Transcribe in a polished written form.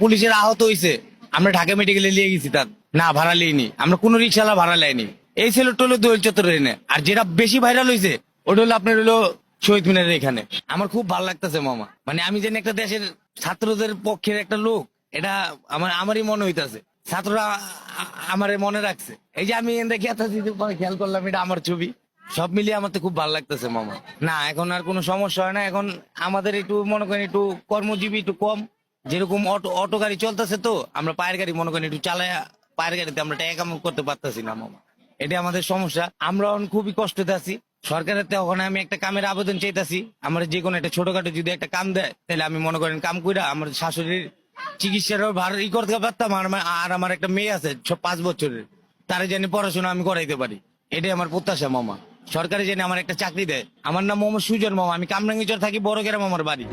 পুলিশের আহত হয়েছে, আমরা ঢাকা মেডিকেলে নিয়ে গেছি, তার না ভাড়া লিইনি, আমরা কোনো রিক্সাওয়ালা ভাড়া লেয়নি। এই ছেলেটা হলো দোয়েল চত্বরের এনে। আর যেটা বেশি ভাইরাল হয়েছে ওটা হলো আপনার হলো শহীদ মিনারের এখানে। আমার খুব ভালো লাগতেছে মামা, মানে আমি যেন একটা দেশের ছাত্রদের পক্ষের একটা লোক, এটা আমারই মনে হইতাছে। ছাত্ররা আমারে মনে রাখছে। এই যে আমি দেখি এত খেয়াল করলাম, এটা আমার ছবি। সব মিলিয়ে আমার তো খুব ভালো লাগতেছে মামা। না এখন আর কোনো সমস্যা হয় না। এখন আমাদের একটু মনে করেন একটু কর্মজীবী একটু কম, যেরকম অটো অটো গাড়ি চলতেছে, তো আমরা পায়ের গাড়ি মনে করেন একটু চালায়, পায়ের গাড়িতে আমরা টাকা কামাই করতে পারতেছি না মামা। এটা আমাদের সমস্যা। আমরা এখন খুবই কষ্টতে আছি। সরকারের ওখানে আমি একটা কামের আবেদন চাইতাছি। আমার যে কোনো একটা ছোটখাটো যদি একটা কাম দেয়, তাহলে আমি মনে করেন কাম কইরা আমার শাশুড়ির চিকিৎসারও ভার করতে পারতাম। আর আমার একটা মেয়ে আছে 5 বছরের, তারে জানি পড়াশোনা আমি করাইতে পারি। এটাই আমার প্রত্যাশা মামা। সরকারে জানি আমার একটা চাকরি দেয়। আমার নাম মোহাম্মদ সুজন মামা, আমি কামরাঙ্গীচর থাকি, বড় গ্রাম আমার বাড়ি।